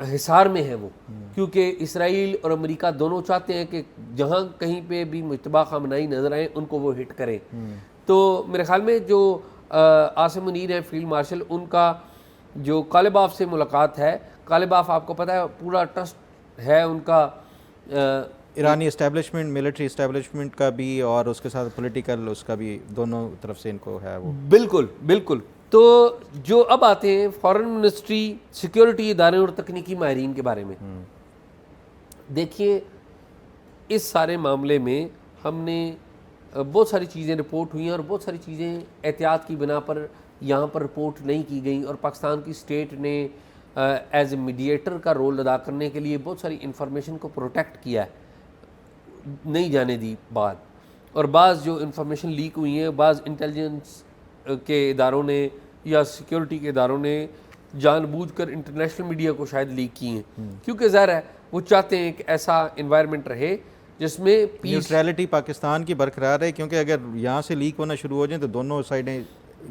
حصار میں ہیں وہ، کیونکہ اسرائیل اور امریکہ دونوں چاہتے ہیں کہ جہاں کہیں پہ بھی مجتبیٰ خامنہئی نظر آئیں ان کو وہ ہٹ کریں. تو میرے خیال میں جو عاصم منیر ہیں فیلڈ مارشل، ان کا جو قالباف سے ملاقات ہے، قالباف آپ کو پتہ ہے پورا ٹرسٹ ہے ان کا ایرانی اسٹیبلشمنٹ، ملٹری اسٹیبلشمنٹ کا بھی اور اس کے ساتھ پولیٹیکل اس کا بھی، دونوں طرف سے ان کو ہے وہ. بالکل بالکل. تو جو اب آتے ہیں فارن منسٹری، سیکیورٹی ادارے اور تکنیکی ماہرین کے بارے میں، دیکھیے اس سارے معاملے میں ہم نے بہت ساری چیزیں رپورٹ ہوئی ہیں اور بہت ساری چیزیں احتیاط کی بنا پر یہاں پر رپورٹ نہیں کی گئیں، اور پاکستان کی اسٹیٹ نے ایز اے میڈیٹر کا رول ادا کرنے کے لیے بہت ساری انفارمیشن کو پروٹیکٹ کیا ہے، نہیں جانے دی بات. اور بعض جو انفارمیشن لیک ہوئی ہیں، بعض انٹیلیجنس کے اداروں نے یا سیکیورٹی کے اداروں نے جان بوجھ کر انٹرنیشنل میڈیا کو شاید لیک کی ہیں، کیونکہ ظاہر ہے وہ چاہتے ہیں کہ ایسا انوائرمنٹ رہے جس میں پیس، نیوٹرلٹی پاکستان کی برقرار ہے. کیونکہ اگر یہاں سے لیک ہونا شروع ہو جائیں تو دونوں سائڈیں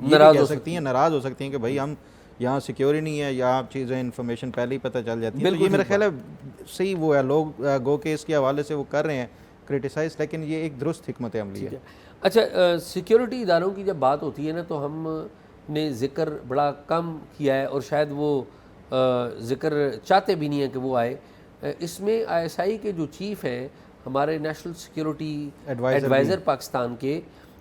ناراض ہو سکتی ہیں کہ بھائی ہم یہاں سیکیور ہی نہیں ہے، یا آپ چیزیں انفارمیشن پہلے ہی پتہ چل جاتی ہے. یہ میرا خیال ہے صحیح وہ ہے، لوگ گو کہ اس کے حوالے سے وہ کر رہے ہیں کرٹیسائز، لیکن یہ ایک درست حکمت عملی ہے. اچھا سیکیورٹی اداروں کی جب بات ہوتی ہے نا تو ہم نے ذکر بڑا کم کیا ہے، اور شاید وہ ذکر چاہتے بھی نہیں ہیں کہ وہ آئے. اس میں آئی ایس آئی کے جو چیف ہیں ہمارے نیشنل سیکیورٹی ایڈوائزر پاکستان کے،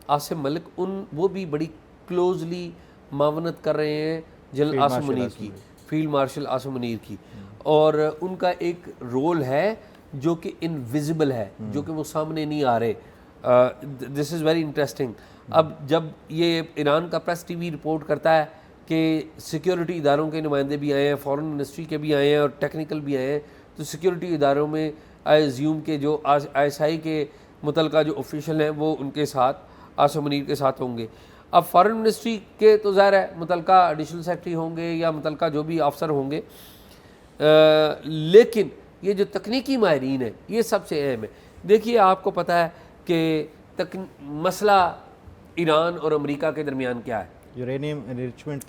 عاصم ملک، وہ بھی بڑی کلوزلی معاونت کر رہے ہیں جنرل عاصم منیر کی، فیلڈ مارشل عاصم منیر کی، اور ان کا ایک رول ہے جو کہ انویزیبل ہے، جو کہ وہ سامنے نہیں آ رہے. دس از ویری انٹرسٹنگ. اب جب یہ ایران کا پریس ٹی وی رپورٹ کرتا ہے کہ سیکیورٹی اداروں کے نمائندے بھی آئے ہیں، فارن منسٹری کے بھی آئے ہیں اور ٹیکنیکل بھی آئے ہیں، تو سیکیورٹی اداروں میں آئی ایزیوم کے جو آئی ایس آئی کے متعلقہ جو آفیشل ہیں وہ ان کے ساتھ عاصم منیر کے ساتھ ہوں گے. اب فارن منسٹری کے تو ظاہر ہے متعلقہ ایڈیشنل سیکرٹری ہوں گے یا متعلقہ جو بھی افسر ہوں گے، لیکن یہ جو تکنیکی ماہرین ہیں یہ سب سے اہم ہے. دیکھیے آپ کو پتہ ہے کہ مسئلہ ایران اور امریکہ کے درمیان کیا ہے، یورینیم انریچمنٹ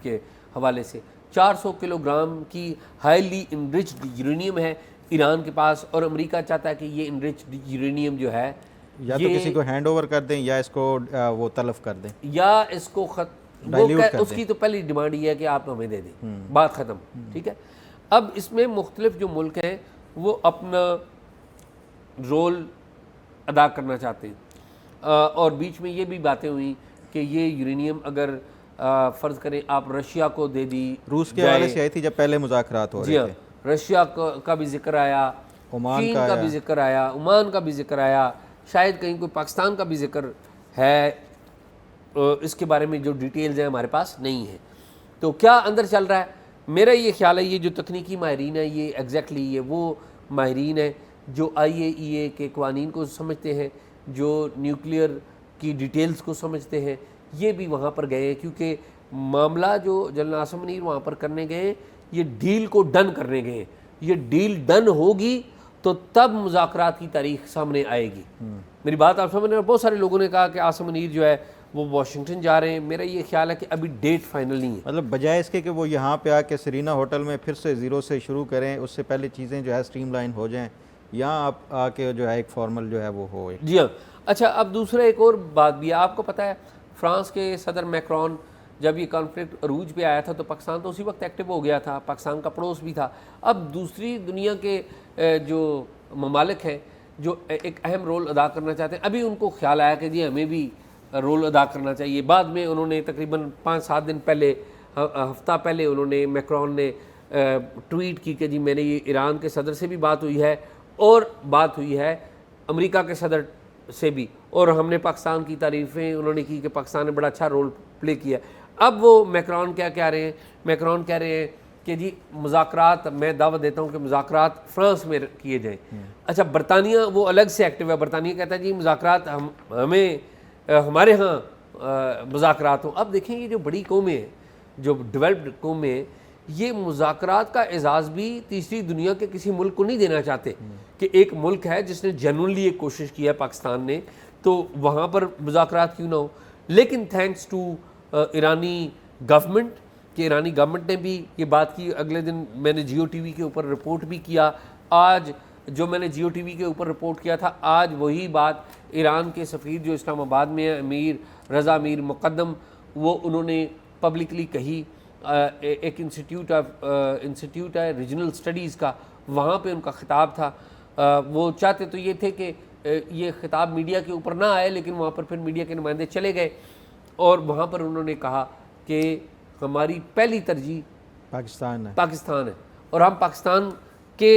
کے حوالے سے 400 کلو گرام کی ہائیلی انرچڈ یورینیم ہے ایران کے پاس، اور امریکہ چاہتا ہے کہ یہ انرچڈ یورینیم جو ہے یا تو کسی کو ہینڈ اوور کر دیں یا اس کو وہ تلف کر دیں یا اس کو اس کی تو پہلی ڈیمانڈ یہ ہے کہ آپ ہمیں دے دیں، بات ختم. ٹھیک ہے. اب اس میں مختلف جو ملک ہیں وہ اپنا رول ادا کرنا چاہتے ہیں، اور بیچ میں یہ بھی باتیں ہوئیں کہ یہ یورینیم اگر فرض کریں آپ رشیا کو دے دی، روس کے حوالے سے آئی تھی جب پہلے مذاکرات ہو رہے تھے، رشیا کا بھی ذکر آیا، چین کا بھی ذکر آیا، عمان کا بھی ذکر آیا، شاید کہیں کوئی پاکستان کا بھی ذکر ہے. اس کے بارے میں جو ڈیٹیلز ہیں ہمارے پاس نہیں ہیں. تو کیا اندر چل رہا ہے؟ میرا یہ خیال ہے یہ جو تکنیکی ماہرین ہیں یہ ایگزیکٹلی یہ وہ ماہرین ہیں جو آئی اے ای اے کے قوانین کو سمجھتے ہیں، جو نیوکلیئر کی ڈیٹیلز کو سمجھتے ہیں، یہ بھی وہاں پر گئے ہیں، کیونکہ معاملہ جو جنرل عاصم منیر وہاں پر کرنے گئے ہیں یہ ڈیل کو ڈن کرنے گئے ہیں. یہ ڈیل ڈن ہوگی تو تب مذاکرات کی تاریخ سامنے آئے گی. میری بات آپ سمجھ رہے ہیں. بہت سارے لوگوں نے کہا کہ عاصم منیر جو ہے وہ واشنگٹن جا رہے ہیں. میرا یہ خیال ہے کہ ابھی ڈیٹ فائنل نہیں ہے. مطلب بجائے اس کے کہ وہ یہاں پہ آ کے سرینا ہوٹل میں پھر سے زیرو سے شروع کریں، اس سے پہلے چیزیں جو ہے سٹریم لائن ہو جائیں، یہاں آپ آ کے جو ہے ایک فارمل جو ہے وہ ہو. جی ہاں. اچھا اب دوسرا ایک اور بات بھی ہے. آپ کو پتہ ہے فرانس کے صدر میکرون جب یہ کانفلکٹ عروج پہ آیا تھا تو پاکستان تو اسی وقت ایکٹیو ہو گیا تھا، پاکستان کا پڑوس بھی تھا. اب دوسری دنیا کے جو ممالک ہیں جو ایک اہم رول ادا کرنا چاہتے ہیں، ابھی ان کو خیال آیا کہ جی ہمیں بھی رول ادا کرنا چاہیے. بعد میں انہوں نے تقریباً 5-7 دن پہلے، ہفتہ پہلے انہوں نے میکرون نے ٹویٹ کی کہ جی میں نے یہ ایران کے صدر سے بھی بات ہوئی ہے اور بات ہوئی ہے امریکہ کے صدر سے بھی، اور ہم نے پاکستان کی تعریفیں انہوں نے کی کہ پاکستان نے بڑا اچھا رول پلے کیا. اب وہ میکرون کیا کہہ رہے ہیں؟ میکرون کہہ رہے ہیں کہ جی مذاکرات، میں دعوت دیتا ہوں کہ مذاکرات فرانس میں کیے جائیں. اچھا برطانیہ وہ الگ سے ایکٹیو ہے. برطانیہ کہتا ہے جی مذاکرات ہمیں ہمارے ہاں مذاکرات ہوں. اب دیکھیں یہ جو بڑی قومیں ہیں، جو ڈیولپڈ قومیں ہیں، یہ مذاکرات کا اعزاز بھی تیسری دنیا کے کسی ملک کو نہیں دینا چاہتے کہ ایک ملک ہے جس نے جنرلی ایک کوشش کی ہے پاکستان نے، تو وہاں پر مذاکرات کیوں نہ ہو. لیکن تھینکس ٹو ایرانی گورنمنٹ کہ ایرانی گورنمنٹ نے بھی یہ بات کی. اگلے دن میں نے جیو ٹی وی کے اوپر رپورٹ بھی کیا. آج جو میں نے جیو ٹی وی کے اوپر رپورٹ کیا تھا, آج وہی بات ایران کے سفیر جو اسلام آباد میں ہے, امیر رضا امیر مقدم, وہ انہوں نے پبلکلی کہی. ایک انسٹیٹیوٹ ہے ریجنل اسٹڈیز کا, وہاں پہ ان کا خطاب تھا. وہ چاہتے تو یہ تھے کہ یہ خطاب میڈیا کے اوپر نہ آئے, لیکن وہاں پر پھر میڈیا کے نمائندے چلے گئے اور وہاں پر انہوں نے کہا کہ ہماری پہلی ترجیح پاکستان ہے اور ہم پاکستان کے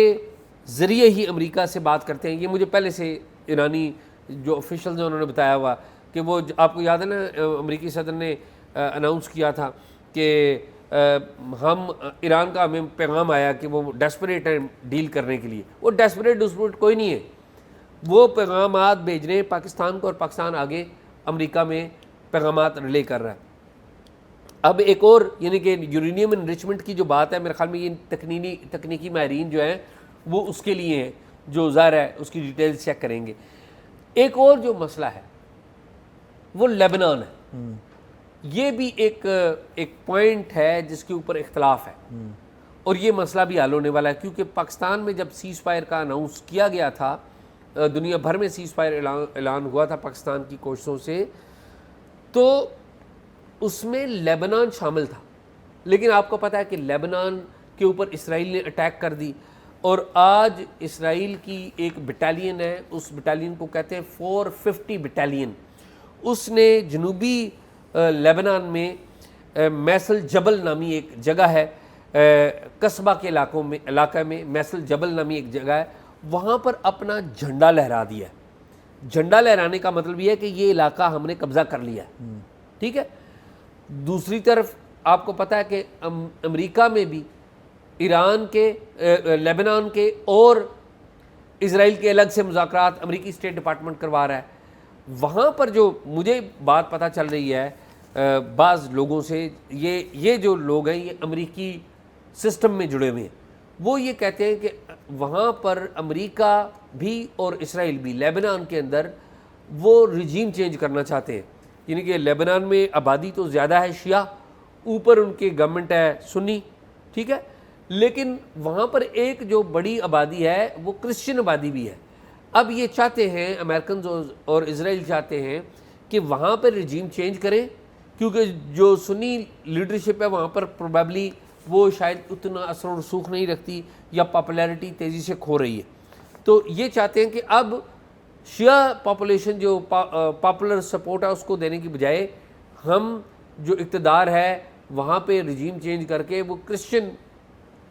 ذریعے ہی امریکہ سے بات کرتے ہیں. یہ مجھے پہلے سے ایرانی جو آفیشلز ہیں انہوں نے بتایا ہوا کہ وہ, آپ کو یاد ہے نا امریکی صدر نے اناؤنس کیا تھا کہ ہم ایران کا ہمیں پیغام آیا کہ وہ ڈیسپریٹ ہیں ڈیل کرنے کے لیے. وہ ڈیسپریٹ کوئی نہیں ہے, وہ پیغامات بھیج رہے ہیں پاکستان کو اور پاکستان آگے امریکہ میں پیغامات ریلے کر رہا ہے. اب ایک اور یعنی کہ یورینیم انریچمنٹ کی جو بات ہے, میرے خیال میں یہ تکنیکی ماہرین جو ہیں وہ اس کے لیے ہیں, جو ظاہر ہے اس کی ڈیٹیلز چیک کریں گے. ایک اور جو مسئلہ ہے وہ لیبنان ہے. یہ بھی ایک پوائنٹ ہے جس کے اوپر اختلاف ہے اور یہ مسئلہ بھی حل ہونے والا ہے, کیونکہ پاکستان میں جب سیز فائر کا اناؤنس کیا گیا تھا, دنیا بھر میں سیز فائر اعلان ہوا تھا پاکستان کی کوششوں سے, تو اس میں لیبنان شامل تھا. لیکن آپ کو پتہ ہے کہ لیبنان کے اوپر اسرائیل نے اٹیک کر دی اور آج اسرائیل کی ایک بٹالین ہے, اس بٹالین کو کہتے ہیں 450 بٹالین. اس نے جنوبی لیبنان میں میسل جبل نامی ایک جگہ ہے, قصبہ کے علاقہ میں میسل جبل نامی ایک جگہ ہے, وہاں پر اپنا جھنڈا لہرا دیا ہے. جھنڈا لہرانے کا مطلب یہ ہے کہ یہ علاقہ ہم نے قبضہ کر لیا ہے, ٹھیک ہے. دوسری طرف آپ کو پتہ ہے کہ امریکہ میں بھی ایران کے, لیبنان کے اور اسرائیل کے الگ سے مذاکرات امریکی اسٹیٹ ڈپارٹمنٹ کروا رہا ہے. وہاں پر جو مجھے بات پتہ چل رہی ہے بعض لوگوں سے, یہ جو لوگ ہیں یہ امریکی سسٹم میں جڑے ہوئے ہیں, وہ یہ کہتے ہیں کہ وہاں پر امریکہ بھی اور اسرائیل بھی لیبنان کے اندر وہ رجیم چینج کرنا چاہتے ہیں. یعنی کہ لیبنان میں آبادی تو زیادہ ہے شیعہ, اوپر ان کی گورنمنٹ ہے سنی, ٹھیک ہے, لیکن وہاں پر ایک جو بڑی آبادی ہے وہ کرسچن آبادی بھی ہے. اب یہ چاہتے ہیں امریکنز اور اسرائیل چاہتے ہیں کہ وہاں پر رجیم چینج کریں, کیونکہ جو سنی لیڈرشپ ہے وہاں پر پروبیبلی وہ شاید اتنا اثر و رسوخ نہیں رکھتی یا پاپولیرٹی تیزی سے کھو رہی ہے. تو یہ چاہتے ہیں کہ اب شیعہ پاپولیشن جو پاپولر سپورٹ ہے اس کو دینے کی بجائے ہم جو اقتدار ہے وہاں پہ رجیم چینج کر کے وہ کرسچن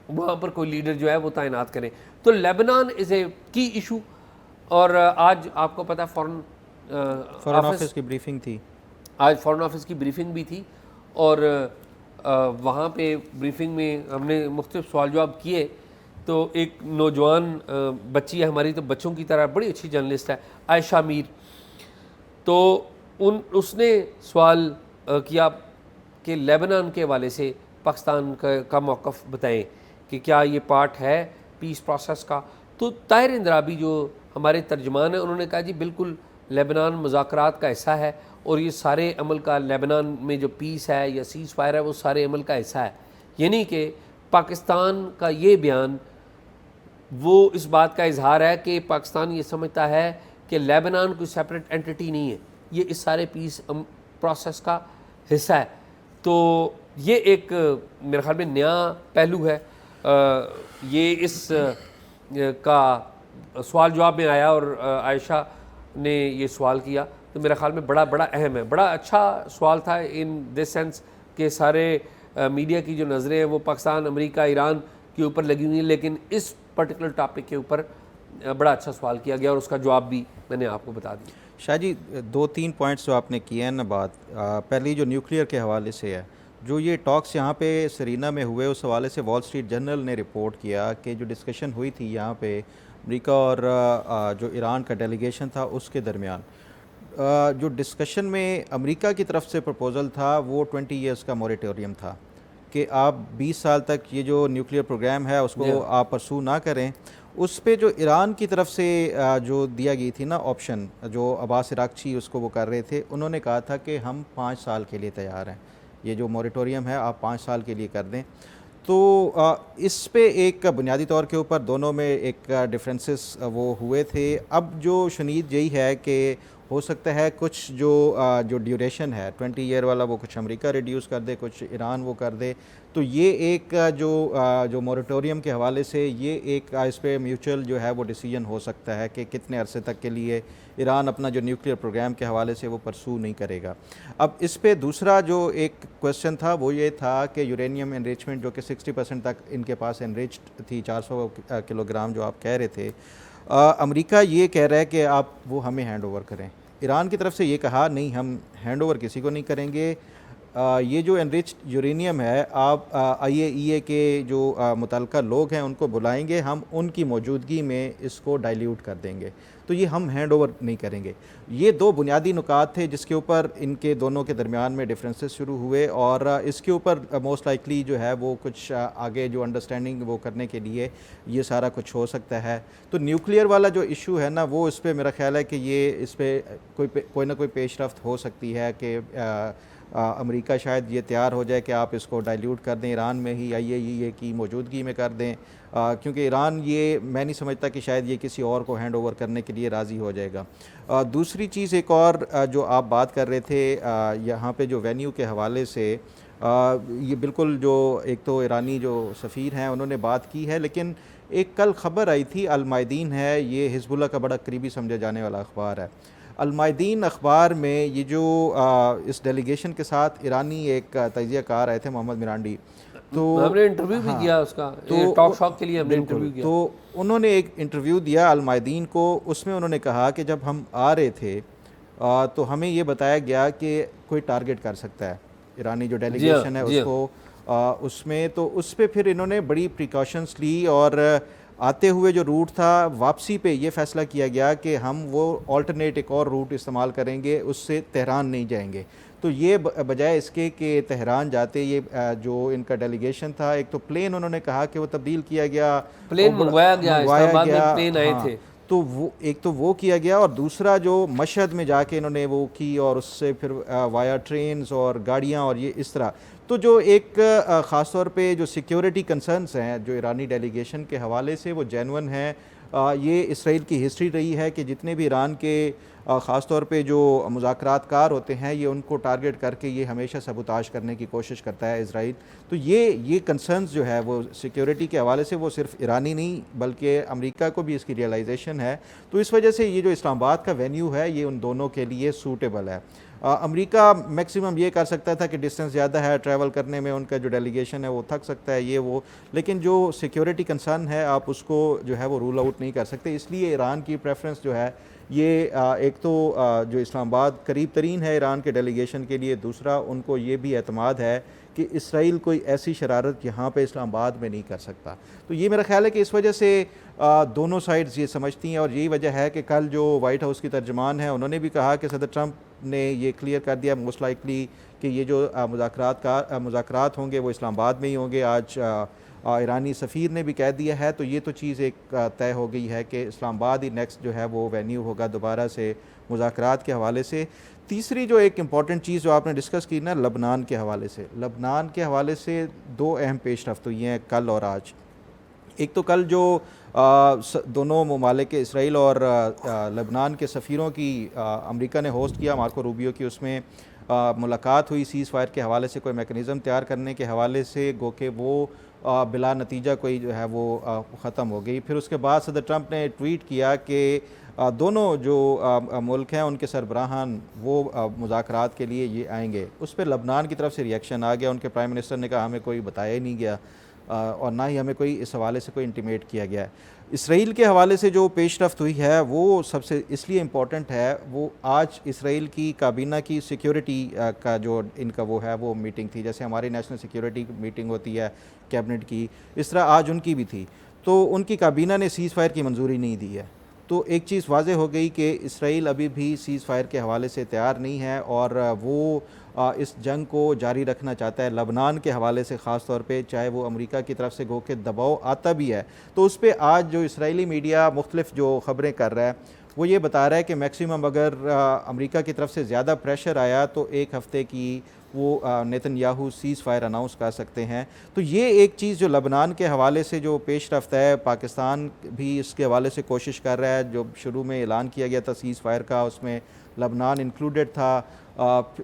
وہاں پر کوئی لیڈر جو ہے وہ تعینات کریں. تو لیبنان از اے کی ایشو. اور آج آپ کو پتہ ہے فورن آفس کی بریفنگ تھی, آج فورن آفس کی بریفنگ بھی تھی اور وہاں پہ بریفنگ میں ہم نے مختلف سوال جواب کیے. تو ایک نوجوان بچی ہے ہماری, تو بچوں کی طرح بڑی اچھی جرنلسٹ ہے, عائشہ میر, تو اس نے سوال کیا کہ لیبنان کے حوالے سے پاکستان کا موقف بتائیں کہ کیا یہ پارٹ ہے پیس پروسیس کا. تو طاہر اندرابی جو ہمارے ترجمان ہیں انہوں نے کہا جی بالکل لیبنان مذاکرات کا حصہ ہے اور یہ سارے عمل کا, لیبنان میں جو پیس ہے یا سیز فائر ہے وہ سارے عمل کا حصہ ہے. یعنی کہ پاکستان کا یہ بیان وہ اس بات کا اظہار ہے کہ پاکستان یہ سمجھتا ہے کہ لیبنان کوئی سیپریٹ انٹیٹی نہیں ہے, یہ اس سارے پیس پروسیس کا حصہ ہے. تو یہ ایک میرے خیال میں نیا پہلو ہے. یہ اس کا سوال جواب میں آیا اور عائشہ نے یہ سوال کیا, تو میرے خیال میں بڑا اہم ہے, بڑا اچھا سوال تھا ان دس سینس کہ سارے میڈیا کی جو نظریں ہیں وہ پاکستان, امریکہ, ایران کے اوپر لگی ہوئی ہیں, لیکن اس پرٹیکولر ٹاپک کے اوپر بڑا اچھا سوال کیا گیا اور اس کا جواب بھی میں نے آپ کو بتا دیا. شاہ جی 2-3 پوائنٹس جو آپ نے کیے ہیں نا بات, پہلی جو نیوکلیئر کے حوالے سے ہے, جو یہ ٹاکس یہاں پہ سرینا میں ہوئے اس حوالے سے وال اسٹریٹ جرنل نے رپورٹ کیا کہ جو ڈسکشن ہوئی تھی یہاں پہ امریکہ اور جو ایران کا ڈیلیگیشن تھا اس کے درمیان, جو ڈسکشن میں امریکہ کی طرف سے پروپوزل تھا وہ 20 ایئرس کا موریٹوریم تھا کہ آپ 20 سال تک یہ جو نیوکلیئر پروگرام ہے اس کو آپ پرسو نہ کریں. اس پہ جو ایران کی طرف سے جو دیا گئی تھی نا آپشن, جو عباس عراقچی اس کو وہ کر رہے تھے, انہوں نے کہا تھا کہ ہم 5 سال کے لیے تیار ہیں. یہ جو موریٹوریم ہے آپ 5 سال کے لیے کر دیں. تو اس پہ ایک بنیادی طور کے اوپر دونوں میں ایک ڈفرینسز وہ ہوئے تھے. اب جو شنید یہی ہے کہ ہو سکتا ہے کچھ جو ڈیوریشن ہے 20 ایئر والا وہ کچھ امریکہ ریڈیوس کر دے, کچھ ایران وہ کر دے. تو یہ ایک جو موریٹوریم کے حوالے سے یہ ایک اس پہ میوچل جو ہے وہ ڈیسیجن ہو سکتا ہے کہ کتنے عرصے تک کے لیے ایران اپنا جو نیوکلیئر پروگرام کے حوالے سے وہ پرسو نہیں کرے گا. اب اس پہ دوسرا جو ایک کویسچن تھا وہ یہ تھا کہ یورینیم انریچمنٹ جو کہ 60% تک ان کے پاس انریچڈ تھی, 400 کلو گرام جو آپ کہہ رہے تھے, امریکہ یہ کہہ رہا ہے کہ آپ وہ ہمیں ہینڈ اوور کریں. ایران کی طرف سے یہ کہا نہیں, ہم ہینڈ اوور کسی کو نہیں کریں گے. یہ جو انریچڈ یورینیم ہے آپ IAEA کے جو متعلقہ لوگ ہیں ان کو بلائیں گے, ہم ان کی موجودگی میں اس کو ڈائلیوٹ کر دیں گے, تو یہ ہم ہینڈ اوور نہیں کریں گے. یہ دو بنیادی نکات تھے جس کے اوپر ان کے دونوں کے درمیان میں ڈفرینسز شروع ہوئے, اور اس کے اوپر موسٹ لائکلی جو ہے وہ کچھ آگے جو انڈرسٹینڈنگ وہ کرنے کے لیے یہ سارا کچھ ہو سکتا ہے. تو نیوکلیئر والا جو ایشو ہے نا وہ اس پہ میرا خیال ہے کہ یہ اس پہ کوئی نہ کوئی پیش رفت ہو سکتی ہے کہ امریکہ شاید یہ تیار ہو جائے کہ آپ اس کو ڈائلیوٹ کر دیں, ایران میں ہی IAEA کی موجودگی میں کر دیں, کیونکہ ایران یہ میں نہیں سمجھتا کہ شاید یہ کسی اور کو ہینڈ اوور کرنے کے لیے راضی ہو جائے گا. دوسری چیز ایک اور جو آپ بات کر رہے تھے یہاں پہ جو وینیو کے حوالے سے, یہ بالکل جو ایک تو ایرانی جو سفیر ہیں انہوں نے بات کی ہے, لیکن ایک کل خبر آئی تھی, المیادین ہے, یہ حزب اللہ کا بڑا قریبی سمجھا جانے والا اخبار ہے. المیادین اخبار میں یہ جو اس ڈیلیگیشن کے ساتھ ایرانی ایک تجزیہ کار آئے تھے محمد مرانڈی, تو ہم نے انٹرویو بھی کیا اس کا, ٹاک شاک کے لیے ہم نے انٹرویو کیا. تو انہوں نے ایک انٹرویو دیا المیادین کو, اس میں انہوں نے کہا کہ جب ہم آ رہے تھے تو ہمیں یہ بتایا گیا کہ کوئی ٹارگٹ کر سکتا ہے ایرانی جو ڈیلیگیشن ہے اس کو, اس میں تو اس پہ پھر انہوں نے بڑی پریکاشنز لی, اور آتے ہوئے جو روٹ تھا واپسی پہ یہ فیصلہ کیا گیا کہ ہم وہ آلٹرنیٹ ایک اور روٹ استعمال کریں گے, اس سے تہران نہیں جائیں گے. تو یہ بجائے اس کے کہ تہران جاتے, یہ جو ان کا ڈیلیگیشن تھا, ایک تو پلین انہوں نے کہا کہ وہ تبدیل کیا گیا, پلین منگوایا گیا, اسلام آباد میں پلین آئے تھے, تو وہ ایک تو وہ کیا گیا, اور دوسرا جو مشہد میں جا کے انہوں نے وہ کی, اور اس سے پھر وایا ٹرینز اور گاڑیاں اور یہ اس طرح. تو جو ایک خاص طور پہ جو سیکیورٹی کنسرنز ہیں جو ایرانی ڈیلیگیشن کے حوالے سے وہ جینون ہیں. یہ اسرائیل کی ہسٹری رہی ہے کہ جتنے بھی ایران کے خاص طور پہ جو مذاکرات کار ہوتے ہیں یہ ان کو ٹارگٹ کر کے یہ ہمیشہ سبوتاژ کرنے کی کوشش کرتا ہے اسرائیل. تو یہ کنسرنز جو ہے وہ سیکیورٹی کے حوالے سے وہ صرف ایرانی نہیں بلکہ امریکہ کو بھی اس کی ریئلائزیشن ہے. تو اس وجہ سے یہ جو اسلام آباد کا وینیو ہے یہ ان دونوں کے لیے سوٹیبل ہے. امریکہ میکسیمم یہ کر سکتا تھا کہ ڈسٹنس زیادہ ہے, ٹریول کرنے میں ان کا جو ڈیلیگیشن ہے وہ تھک سکتا ہے یہ وہ, لیکن جو سیکیورٹی کنسرن ہے آپ اس کو جو ہے وہ رول آؤٹ نہیں کر سکتے. اس لیے ایران کی پریفرنس جو ہے یہ ایک تو جو اسلام آباد قریب ترین ہے ایران کے ڈیلیگیشن کے لیے, دوسرا ان کو یہ بھی اعتماد ہے کہ اسرائیل کوئی ایسی شرارت یہاں پہ اسلام آباد میں نہیں کر سکتا. تو یہ میرا خیال ہے کہ اس وجہ سے دونوں سائڈز یہ سمجھتی ہیں, اور یہی وجہ ہے کہ کل جو وائٹ ہاؤس کی ترجمان ہے انہوں نے بھی کہا کہ صدر ٹرمپ نے یہ کلیئر کر دیا موسٹ لائکلی کہ یہ جو مذاکرات ہوں گے وہ اسلام آباد میں ہی ہوں گے. آج ایرانی سفیر نے بھی کہہ دیا ہے, تو یہ تو چیز ایک طے ہو گئی ہے کہ اسلام آباد ہی نیکسٹ جو ہے وہ وینیو ہوگا دوبارہ سے مذاکرات کے حوالے سے. تیسری جو ایک امپورٹنٹ چیز جو آپ نے ڈسکس کی نا لبنان کے حوالے سے, لبنان کے حوالے سے دو اہم پیش رفت ہوئی ہیں کل اور آج. ایک تو کل جو دونوں ممالک اسرائیل اور لبنان کے سفیروں کی امریکہ نے ہوسٹ کیا, مارکو روبیو کی, اس میں ملاقات ہوئی سیز فائر کے حوالے سے, کوئی میکنزم تیار کرنے کے حوالے سے, گو کہ وہ بلا نتیجہ کوئی جو ہے وہ ختم ہو گئی. پھر اس کے بعد صدر ٹرمپ نے ٹویٹ کیا کہ دونوں جو ملک ہیں ان کے سربراہان وہ مذاکرات کے لیے یہ آئیں گے. اس پہ لبنان کی طرف سے ریئیکشن آ گیا, ان کے پرائم منسٹر نے کہا ہمیں کوئی بتایا ہی نہیں گیا اور نہ ہی ہمیں کوئی اس حوالے سے کوئی انٹیمیٹ کیا گیا ہے. اسرائیل کے حوالے سے جو پیش رفت ہوئی ہے وہ سب سے اس لیے امپورٹنٹ ہے, وہ آج اسرائیل کی کابینہ کی سیکیورٹی کا جو ان کا وہ ہے وہ میٹنگ تھی, جیسے ہماری نیشنل سیکیورٹی میٹنگ ہوتی ہے کیبنٹ کی, اس طرح آج ان کی بھی تھی. تو ان کی کابینہ نے سیز فائر کی منظوری نہیں دی ہے. تو ایک چیز واضح ہو گئی کہ اسرائیل ابھی بھی سیز فائر کے حوالے سے تیار نہیں ہے, اور وہ اس جنگ کو جاری رکھنا چاہتا ہے لبنان کے حوالے سے, خاص طور پہ چاہے وہ امریکہ کی طرف سے گو کہ دباؤ آتا بھی ہے. تو اس پہ آج جو اسرائیلی میڈیا مختلف جو خبریں کر رہا ہے وہ یہ بتا رہا ہے کہ میکسیمم اگر امریکہ کی طرف سے زیادہ پریشر آیا تو 1 ہفتے کی وہ Nitin Yahoo cease fire announce کر سکتے ہیں. تو یہ ایک چیز جو لبنان کے حوالے سے جو پیش رفت ہے، پاکستان بھی اس کے حوالے سے کوشش کر رہا ہے. جو شروع میں اعلان کیا گیا تھا سیز فائر کا، اس میں لبنان انکلوڈڈ تھا،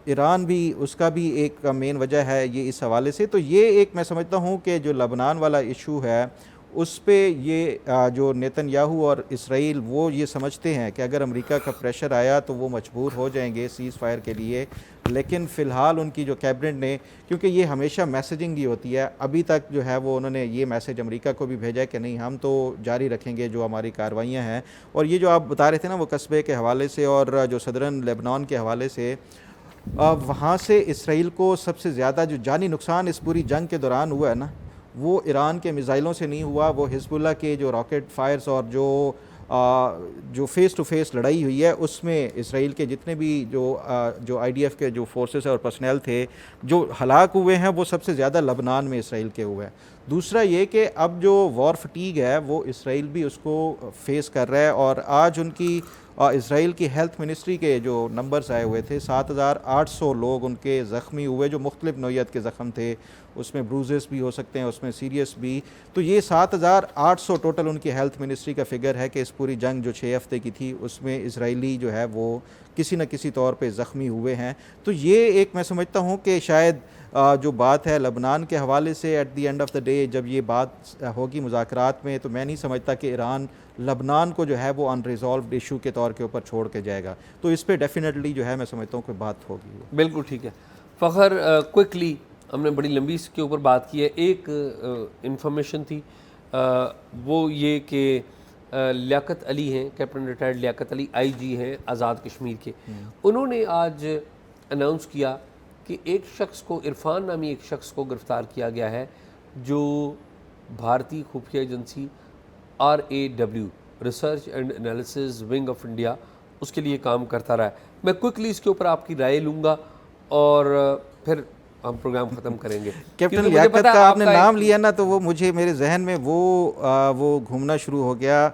ایران بھی اس کا بھی ایک مین وجہ ہے یہ اس حوالے سے. تو یہ ایک میں سمجھتا ہوں کہ جو لبنان والا ایشو ہے اس پہ یہ جو نیتن یاہو اور اسرائیل وہ یہ سمجھتے ہیں کہ اگر امریکہ کا پریشر آیا تو وہ مجبور ہو جائیں گے سیز فائر کے لیے. لیکن فی الحال ان کی جو کیبنٹ نے، کیونکہ یہ ہمیشہ میسیجنگ ہی ہوتی ہے، ابھی تک جو ہے وہ انہوں نے یہ میسیج امریکہ کو بھی بھیجا ہے کہ نہیں ہم تو جاری رکھیں گے جو ہماری کارروائیاں ہیں. اور یہ جو آپ بتا رہے تھے نا وہ قصبے کے حوالے سے اور جو صدرن لیبنان کے حوالے سے، وہاں سے اسرائیل کو سب سے زیادہ جو جانی نقصان اس پوری جنگ کے دوران ہوا ہے نا، وہ ایران کے میزائلوں سے نہیں ہوا، وہ حزب اللہ کے جو راکٹ فائرز اور جو فیس ٹو فیس لڑائی ہوئی ہے اس میں اسرائیل کے جتنے بھی جو آئی ڈی ایف کے جو فورسز اور پرسنل تھے جو ہلاک ہوئے ہیں وہ سب سے زیادہ لبنان میں اسرائیل کے ہوئے ہیں. دوسرا یہ کہ اب جو وار فٹیگ ہے وہ اسرائیل بھی اس کو فیس کر رہا ہے. اور آج ان کی اسرائیل کی ہیلتھ منسٹری کے جو نمبرز آئے ہوئے تھے 7,800 لوگ ان کے زخمی ہوئے جو مختلف نوعیت کے زخم تھے، اس میں بروزز بھی ہو سکتے ہیں، اس میں سیریس بھی. تو یہ 7,800 ٹوٹل ان کی ہیلتھ منسٹری کا فگر ہے کہ اس پوری جنگ جو 6 ہفتے کی تھی اس میں اسرائیلی جو ہے وہ کسی نہ کسی طور پہ زخمی ہوئے ہیں. تو یہ ایک میں سمجھتا ہوں کہ شاید جو بات ہے لبنان کے حوالے سے at the end of the day جب یہ بات ہوگی مذاکرات میں، تو میں نہیں سمجھتا کہ ایران لبنان کو جو ہے وہ ان ریزالوڈ ایشو کے طور کے اوپر چھوڑ کے جائے گا. تو اس پہ ڈیفینیٹلی جو ہے میں سمجھتا ہوں کہ بات ہوگی. بالکل ٹھیک ہے. فخر کوئکلی ہم نے بڑی لمبی اس کے اوپر بات کی ہے. ایک انفارمیشن تھی وہ یہ کہ لیاقت علی ہیں، کیپٹن ریٹائرڈ لیاقت علی آئی جی ہیں آزاد کشمیر کے. انہوں نے آج اناؤنس کیا کہ ایک شخص کو، عرفان نامی ایک شخص کو گرفتار کیا گیا ہے جو بھارتی خفیہ agency RAW research and analysis wing of India اس کے لیے کام کرتا رہا ہے. میں کوئکلی اس کے اوپر آپ کی رائے لوں گا اور پھر ہم پروگرام ختم کریں گے. کیپٹن لیاقت کا آپ نے نام لیا نا تو وہ مجھے میرے ذہن میں وہ گھومنا شروع ہو گیا.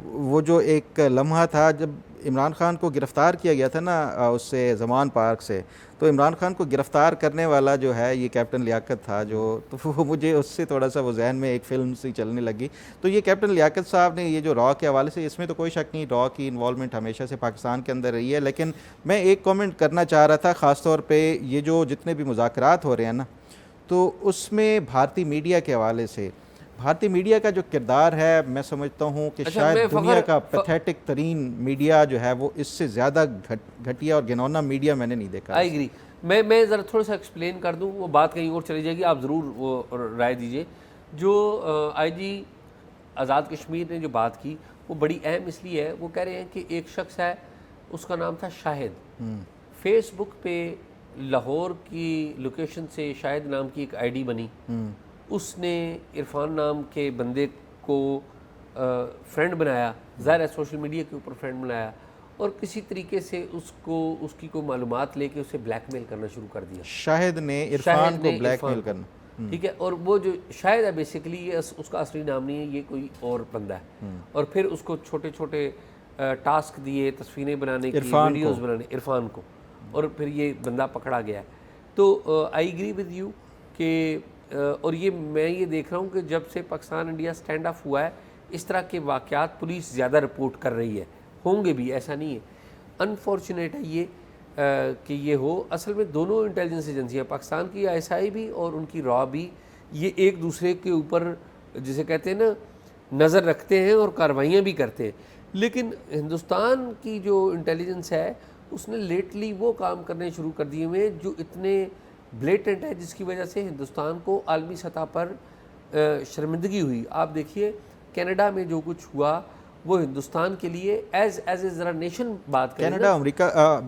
وہ جو ایک لمحہ تھا جب عمران خان کو گرفتار کیا گیا تھا نا اس سے زمان پارک سے، تو عمران خان کو گرفتار کرنے والا جو ہے یہ کیپٹن لیاقت تھا تو وہ مجھے اس سے تھوڑا سا وہ ذہن میں ایک فلم سی چلنے لگی. تو یہ کیپٹن لیاقت صاحب نے یہ جو را کے حوالے سے، اس میں تو کوئی شک نہیں را کی انوالومنٹ ہمیشہ سے پاکستان کے اندر رہی ہے. لیکن میں ایک کامنٹ کرنا چاہ رہا تھا خاص طور پہ یہ جو جتنے بھی مذاکرات ہو رہے ہیں نا، تو اس میں بھارتی میڈیا کے حوالے سے بھارتی میڈیا کا جو کردار ہے میں سمجھتا ہوں کہ شاید دنیا کا پیتھیٹک ترین میڈیا جو ہے وہ اس سے زیادہ گھٹیا اور گھنونا میڈیا میں نے نہیں دیکھا. I agree. میں ذرا تھوڑا سا ایکسپلین کر دوں، وہ بات کہیں اور چلی جائے گی، آپ ضرور وہ رائے دیجئے. جو آئی جی آزاد کشمیر نے جو بات کی وہ بڑی اہم اس لیے ہے. وہ کہہ رہے ہیں کہ ایک شخص ہے اس کا نام تھا شاہد، فیس بک پہ لاہور کی لوکیشن سے شاہد نام کی ایک آئی ڈی بنی. اس نے عرفان نام کے بندے کو فرینڈ بنایا، ظاہر ہے سوشل میڈیا کے اوپر فرینڈ بنایا، اور کسی طریقے سے اس کی کوئی معلومات لے کے اسے بلیک میل کرنا شروع کر دیا. شاہد نے عرفان کو بلیک میل کرنا، ٹھیک ہے. اور وہ جو شاہد ہے بیسیکلی یہ اس کا اصلی نام نہیں ہے، یہ کوئی اور بندہ ہے. اور پھر اس کو چھوٹے چھوٹے ٹاسک دیے تصویریں بنانے کی، ویڈیوز بنانے، عرفان کو، اور پھر یہ بندہ پکڑا گیا. تو آئی ایگری ود یو کہ اور میں یہ دیکھ رہا ہوں کہ جب سے پاکستان انڈیا سٹینڈ آف ہوا ہے اس طرح کے واقعات پولیس زیادہ رپورٹ کر رہی ہے. ہوں گے بھی، ایسا نہیں ہے. انفارچونیٹ ہے یہ کہ یہ ہو. اصل میں دونوں انٹیلیجنس ایجنسیاں، پاکستان کی ISI بھی اور ان کی را بھی، یہ ایک دوسرے کے اوپر جسے کہتے ہیں نا نظر رکھتے ہیں اور کارروائیاں بھی کرتے ہیں. لیکن ہندوستان کی جو انٹیلیجنس ہے اس نے لیٹلی وہ کام کرنے شروع کر دیے ہوئے جو اتنے بلیٹنٹ ہے، جس کی وجہ سے ہندوستان کو عالمی سطح پر شرمندگی ہوئی. آپ دیکھیے کینیڈا میں جو کچھ ہوا وہ ہندوستان کے لیے ایز اے ذرا نیشن بات کریں. کینیڈا، امریکہ،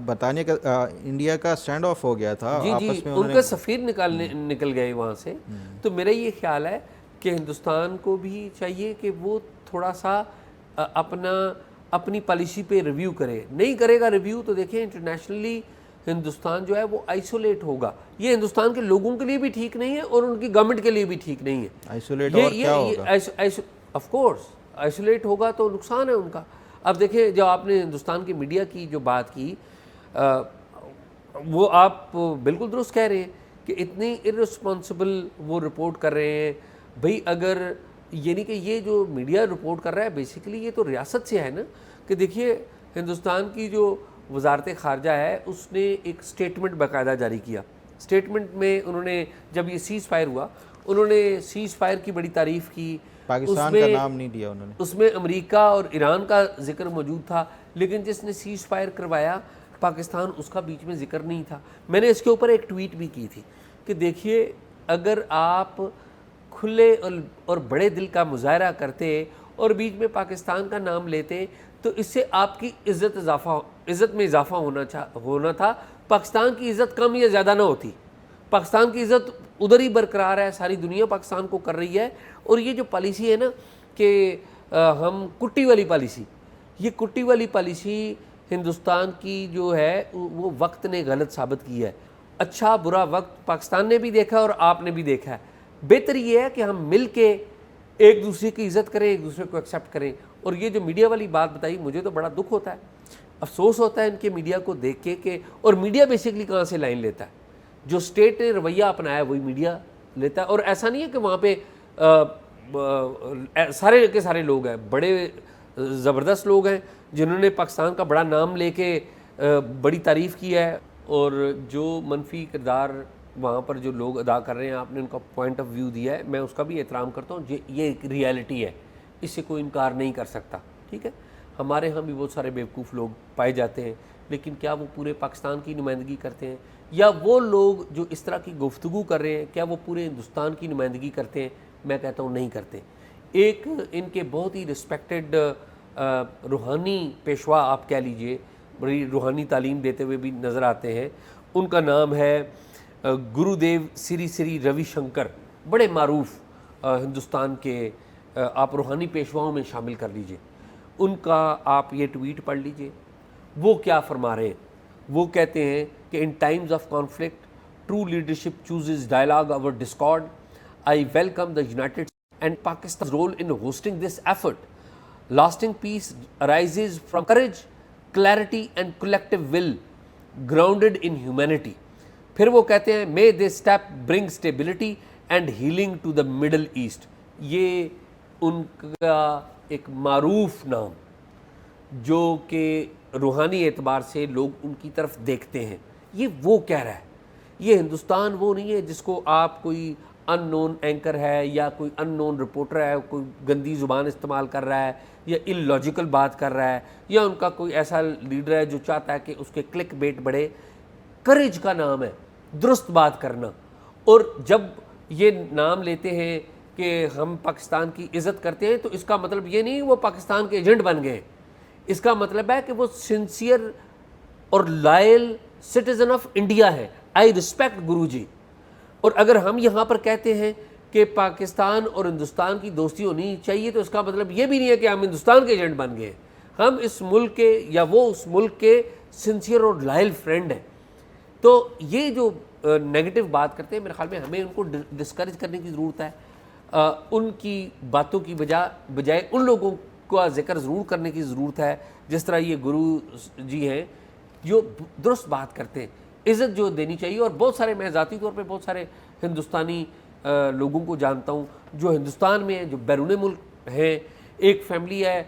برطانیہ کا، انڈیا کا سٹینڈ آف ہو گیا تھا آپس میں، ان کا سفیر نکل گئے وہاں سے. تو میرا یہ خیال ہے کہ ہندوستان کو بھی چاہیے کہ وہ تھوڑا سا اپنی پالیسی پہ ریویو کرے. نہیں کرے گا ریویو تو دیکھیں انٹرنیشنلی ہندوستان جو ہے وہ آئسولیٹ ہوگا. یہ ہندوستان کے لوگوں کے لیے بھی ٹھیک نہیں ہے اور ان کی گورنمنٹ کے لیے بھی ٹھیک نہیں ہے. آئسولیٹ اور کیا ہوگا؟ آف کورس آئسولیٹ ہوگا تو نقصان ہے ان کا. اب دیکھیں جو آپ نے ہندوستان کی میڈیا کی جو بات کی وہ آپ بالکل درست کہہ رہے ہیں کہ اتنی ارسپانسبل وہ رپورٹ کر رہے ہیں. بھئی اگر یعنی کہ یہ جو میڈیا رپورٹ کر رہا ہے بیسیکلی یہ تو ریاست سے ہے نا, کہ دیکھیے ہندوستان کی جو وزارت خارجہ ہے اس نے ایک سٹیٹمنٹ باقاعدہ جاری کیا. سٹیٹمنٹ میں انہوں نے جب یہ سیز فائر ہوا انہوں نے سیز فائر کی بڑی تعریف کی, پاکستان کا نام نہیں دیا انہوں نے, اس میں امریکہ اور ایران کا ذکر موجود تھا, لیکن جس نے سیز فائر کروایا پاکستان اس کا بیچ میں ذکر نہیں تھا. میں نے اس کے اوپر ایک ٹویٹ بھی کی تھی کہ دیکھیے اگر آپ کھلے اور بڑے دل کا مظاہرہ کرتے اور بیچ میں پاکستان کا نام لیتے تو اس سے آپ کی عزت میں اضافہ ہونا تھا, پاکستان کی عزت کم یا زیادہ نہ ہوتی. پاکستان کی عزت ادھر ہی برقرار ہے, ساری دنیا پاکستان کو کر رہی ہے. اور یہ جو پالیسی ہے نا کہ ہم کٹی والی پالیسی, یہ کٹی والی پالیسی ہندوستان کی جو ہے وہ وقت نے غلط ثابت کی ہے. اچھا برا وقت پاکستان نے بھی دیکھا اور آپ نے بھی دیکھا ہے. بہتر یہ ہے کہ ہم مل کے ایک دوسرے کی عزت کریں, ایک دوسرے کو ایکسیپٹ کریں. اور یہ جو میڈیا والی بات بتائی مجھے تو بڑا دکھ ہوتا ہے, افسوس ہوتا ہے ان کے میڈیا کو دیکھ کے کہ اور میڈیا بیسیکلی کہاں سے لائن لیتا ہے, جو سٹیٹ نے رویہ اپنایا وہی میڈیا لیتا ہے. اور ایسا نہیں ہے کہ وہاں پہ سارے کے سارے لوگ ہیں, بڑے زبردست لوگ ہیں جنہوں نے پاکستان کا بڑا نام لے کے بڑی تعریف کی ہے, اور جو منفی کردار وہاں پر جو لوگ ادا کر رہے ہیں آپ نے ان کا پوائنٹ آف ویو دیا ہے, میں اس کا بھی احترام کرتا ہوں. یہ ایک ریالٹی ہے, اس سے کوئی انکار نہیں کر سکتا. ٹھیک ہے, ہمارے ہاں بھی بہت سارے بیوقوف لوگ پائے جاتے ہیں, لیکن کیا وہ پورے پاکستان کی نمائندگی کرتے ہیں, یا وہ لوگ جو اس طرح کی گفتگو کر رہے ہیں کیا وہ پورے ہندوستان کی نمائندگی کرتے ہیں؟ میں کہتا ہوں نہیں کرتے. ایک ان کے بہت ہی رسپیکٹڈ روحانی پیشوا آپ کہہ لیجئے, بڑی روحانی تعلیم دیتے ہوئے بھی نظر آتے ہیں, ان کا نام ہے گرو دیو سری روی شنکر. بڑے معروف ہندوستان کے آپ روحانی پیشواؤں میں شامل کر لیجئے. ان کا آپ یہ ٹویٹ پڑھ لیجئے, وہ کیا فرما رہے ہیں. وہ کہتے ہیں کہ in times of conflict true leadership chooses dialogue over discord. I welcome the United States and Pakistan's role in hosting this effort. Lasting peace arises from courage, clarity and collective will grounded in humanity. پھر وہ کہتے ہیں may this step bring stability and healing to the Middle East. یہ ان کا ایک معروف نام جو کہ روحانی اعتبار سے لوگ ان کی طرف دیکھتے ہیں, یہ وہ کہہ رہا ہے. یہ ہندوستان وہ نہیں ہے جس کو آپ کوئی ان نون اینکر ہے یا کوئی ان نون رپورٹر ہے, کوئی گندی زبان استعمال کر رہا ہے یا ان لاجیکل بات کر رہا ہے, یا ان کا کوئی ایسا لیڈر ہے جو چاہتا ہے کہ اس کے کلک بیٹ بڑھے. کریج کا نام ہے درست بات کرنا. اور جب یہ نام لیتے ہیں کہ ہم پاکستان کی عزت کرتے ہیں تو اس کا مطلب یہ نہیں وہ پاکستان کے ایجنٹ بن گئے, اس کا مطلب ہے کہ وہ سنسیئر اور لائل سٹیزن آف انڈیا ہے. آئی رسپیکٹ گرو جی. اور اگر ہم یہاں پر کہتے ہیں کہ پاکستان اور ہندوستان کی دوستی ہونی چاہیے تو اس کا مطلب یہ بھی نہیں ہے کہ ہم ہندوستان کے ایجنٹ بن گئے. ہم اس ملک کے یا وہ اس ملک کے سنسیئر اور لائل فرینڈ ہیں. تو یہ جو نیگیٹو بات کرتے ہیں میرے خیال میں ہمیں ان کو ڈسکریج کرنے کی ضرورت ہے. ان کی باتوں کی بجائے ان لوگوں کا ذکر ضرور کرنے کی ضرورت ہے جس طرح یہ گرو جی ہیں جو درست بات کرتے ہیں. عزت جو دینی چاہیے. اور بہت سارے میں ذاتی طور پہ بہت سارے ہندوستانی لوگوں کو جانتا ہوں جو ہندوستان میں ہیں, جو بیرون ملک ہیں. ایک فیملی ہے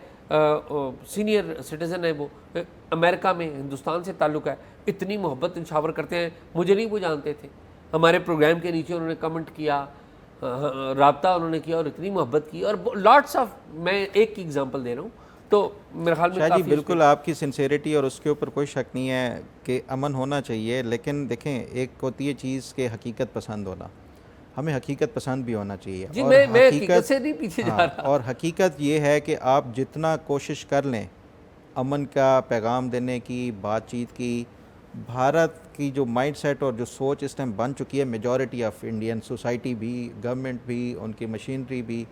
سینئر سٹیزن ہے, وہ امریکہ میں ہندوستان سے تعلق ہے, اتنی محبت انشاور کرتے ہیں, مجھے نہیں وہ جانتے تھے, ہمارے پروگرام کے نیچے انہوں نے کمنٹ کیا, رابطہ انہوں نے کیا اور اتنی محبت کی. اور لاٹس آف, میں ایک کی اگزامپل دے رہا ہوں. تو میرے خیال میں جی بالکل آپ کی سنسیریٹی اور اس کے اوپر کوئی شک نہیں ہے کہ امن ہونا چاہیے, لیکن دیکھیں ایک ہوتی ہے چیز کہ حقیقت پسند ہونا, ہمیں حقیقت پسند بھی ہونا چاہیے. جی میں حقیقت سے نہیں پیچھے جا رہا. اور حقیقت یہ ہے کہ آپ جتنا کوشش کر لیں امن کا پیغام دینے کی, بات چیت کی, بھارت کی جو مائنڈ سیٹ اور جو سوچ اس ٹائم بن چکی ہے میجورٹی آف انڈین سوسائٹی بھی, گورنمنٹ بھی, ان کی مشینری بھی,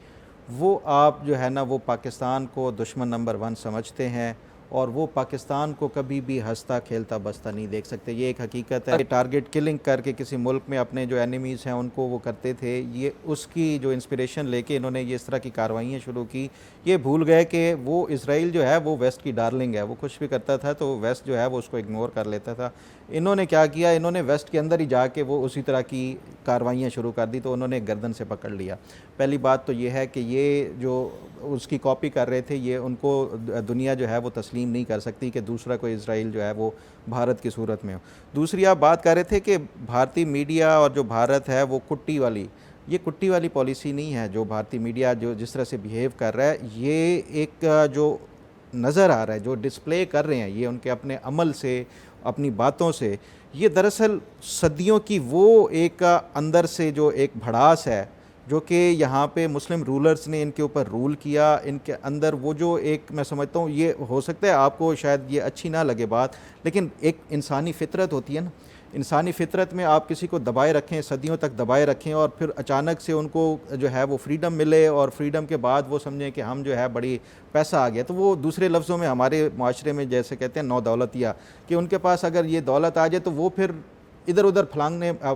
وہ آپ جو ہے نا وہ پاکستان کو دشمن نمبر 1 سمجھتے ہیں. اور وہ پاکستان کو کبھی بھی ہنستا کھیلتا بستا نہیں دیکھ سکتے. یہ ایک حقیقت ہے. ٹارگٹ کلنگ کر کے کسی ملک میں اپنے جو اینیمیز ہیں ان کو وہ کرتے تھے, یہ اس کی جو انسپریشن لے کے انہوں نے یہ اس طرح کی کارروائیاں شروع کی. یہ بھول گئے کہ وہ اسرائیل جو ہے وہ ویسٹ کی ڈارلنگ ہے, وہ کچھ بھی کرتا تھا تو ویسٹ جو ہے وہ اس کو اگنور کر لیتا تھا. انہوں نے کیا کیا, انہوں نے ویسٹ کے اندر ہی جا کے وہ اسی طرح کی کارروائیاں شروع کر دی, تو انہوں نے گردن سے پکڑ لیا. پہلی بات تو یہ ہے کہ یہ جو اس کی کاپی کر رہے تھے, یہ ان کو دنیا جو ہے وہ تسلیم نہیں کر سکتی کہ دوسرا کوئی اسرائیل جو ہے وہ بھارت کی صورت میں ہو. دوسری آپ بات کر رہے تھے کہ بھارتی میڈیا اور جو بھارت ہے وہ کٹی والی, یہ کٹی والی پالیسی نہیں ہے. جو بھارتی میڈیا جو جس طرح سے بیہیو کر رہا ہے, یہ ایک جو نظر آ رہا ہے, جو ڈسپلے کر رہے ہیں یہ ان کے اپنے عمل سے, اپنی باتوں سے, یہ دراصل صدیوں کی وہ ایک اندر سے جو ایک بھڑاس ہے جو کہ یہاں پہ مسلم رولرز نے ان کے اوپر رول کیا. ان کے اندر وہ جو ایک, میں سمجھتا ہوں یہ ہو سکتا ہے آپ کو شاید یہ اچھی نہ لگے بات, لیکن ایک انسانی فطرت ہوتی ہے نا, انسانی فطرت میں آپ کسی کو دبائے رکھیں, صدیوں تک دبائے رکھیں, اور پھر اچانک سے ان کو جو ہے وہ فریڈم ملے, اور فریڈم کے بعد وہ سمجھیں کہ ہم جو ہے بڑی پیسہ آ گیا. تو وہ دوسرے لفظوں میں ہمارے معاشرے میں جیسے کہتے ہیں نو دولتیہ, کہ ان کے پاس اگر یہ دولت آ جائے تو وہ پھر ادھر ادھر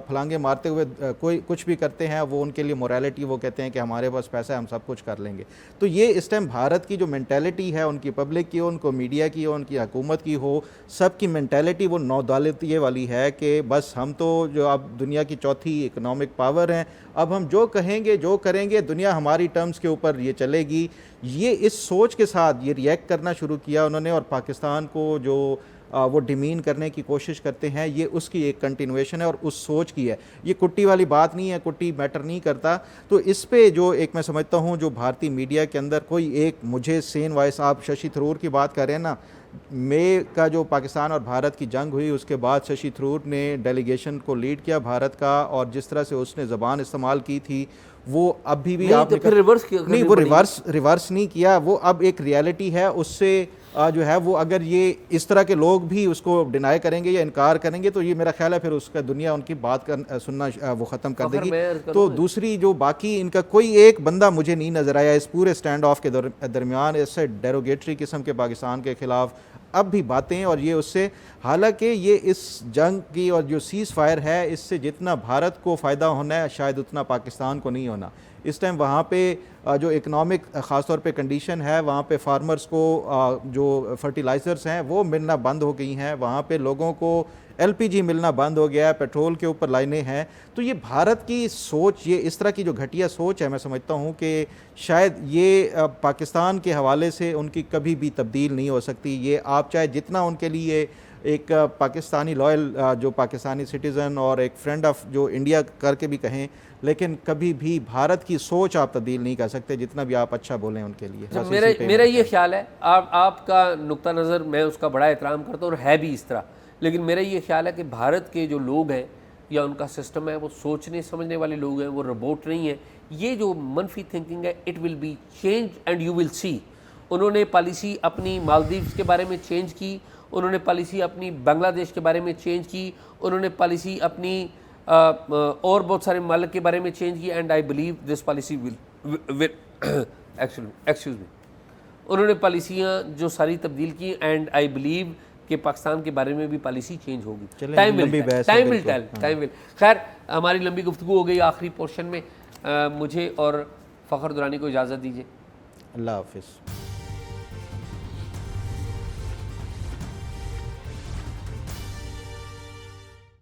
پھلانگے مارتے ہوئے کوئی کچھ بھی کرتے ہیں. وہ ان کے لیے موریلٹی, وہ کہتے ہیں کہ ہمارے پاس پیسہ ہے ہم سب کچھ کر لیں گے. تو یہ اس ٹائم بھارت کی جو مینٹیلٹی ہے, ان کی پبلک کی ہو, ان کو میڈیا کی ہو, ان کی حکومت کی ہو, سب کی مینٹیلٹی وہ نو دولتیہ والی ہے کہ بس ہم تو جو اب دنیا کی چوتھی اکنامک پاور ہیں, اب ہم جو کہیں گے جو کریں گے دنیا ہماری ٹرمز کے اوپر یہ چلے گی. یہ اس سوچ کے ساتھ یہ ریئیکٹ کرنا شروع کیا انہوں نے, اور پاکستان کو جو وہ ڈیمین کرنے کی کوشش کرتے ہیں, یہ اس کی ایک کنٹینویشن ہے اور اس سوچ کی ہے. یہ کٹی والی بات نہیں ہے, کٹی میٹر نہیں کرتا. تو اس پہ جو ایک میں سمجھتا ہوں جو بھارتی میڈیا کے اندر کوئی ایک مجھے سین وائس, آپ ششی تھرور کی بات کر رہے ہیں نا, مئی کا جو پاکستان اور بھارت کی جنگ ہوئی اس کے بعد ششی تھرور نے ڈیلیگیشن کو لیڈ کیا بھارت کا, اور جس طرح سے اس نے زبان استعمال کی تھی وہ ابھی بھی آپ نے نہیں, وہ ریورس نہیں کیا, وہ اب ایک ریالٹی ہے. اس سے جو ہے وہ اگر یہ اس طرح کے لوگ بھی اس کو ڈینائی کریں گے یا انکار کریں گے تو یہ میرا خیال ہے پھر اس کا دنیا ان کی بات سننا وہ ختم کر دے گی. تو دوسری جو باقی ان کا کوئی ایک بندہ مجھے نہیں نظر آیا اس پورے اسٹینڈ آف کے درمیان ایسے ڈیروگیٹری قسم کے پاکستان کے خلاف اب بھی باتیں, اور یہ اس سے, حالانکہ یہ اس جنگ کی اور جو سیز فائر ہے اس سے جتنا بھارت کو فائدہ ہونا ہے شاید اتنا پاکستان کو نہیں ہونا. اس ٹائم وہاں پہ جو اکنامک خاص طور پہ کنڈیشن ہے, وہاں پہ فارمرز کو جو فرٹیلائزرز ہیں وہ ملنا بند ہو گئی ہیں, وہاں پہ لوگوں کو LPG ملنا بند ہو گیا ہے, پیٹرول کے اوپر لائنیں ہیں. تو یہ بھارت کی سوچ, یہ اس طرح کی جو گھٹیا سوچ ہے, میں سمجھتا ہوں کہ شاید یہ پاکستان کے حوالے سے ان کی کبھی بھی تبدیل نہیں ہو سکتی. یہ آپ چاہے جتنا ان کے لیے ایک پاکستانی لائل جو پاکستانی سٹیزن اور ایک فرینڈ آف جو انڈیا کر کے بھی کہیں, لیکن کبھی بھی بھارت کی سوچ آپ تبدیل نہیں کر سکتے جتنا بھی آپ اچھا بولیں ان کے لیے. میرا یہ خیال ہے, آپ کا نقطہ نظر میں اس کا بڑا احترام کرتا ہوں اور ہے بھی اس طرح, لیکن میرا یہ خیال ہے کہ بھارت کے جو لوگ ہیں یا ان کا سسٹم ہے وہ سوچنے سمجھنے والے لوگ ہیں, وہ روبوٹ نہیں ہیں. یہ جو منفی تھنکنگ ہے it will be change and you will see. انہوں نے پالیسی اپنی مالدیوز کے بارے میں چینج کی, انہوں نے پالیسی اپنی بنگلہ دیش کے بارے میں چینج کی, انہوں نے پالیسی اپنی اور بہت سارے ممالک کے بارے میں چینج کی, and I believe this policy will excuse me, انہوں نے پالیسیاں جو ساری تبدیل کی, اینڈ آئی بلیو کہ پاکستان کے بارے میں بھی پالیسی چینج ہوگی. Time will. خیر ہماری لمبی گفتگو ہو گئی. آخری پورشن میں مجھے اور فخر درانی کو اجازت دیجیے. اللہ حافظ.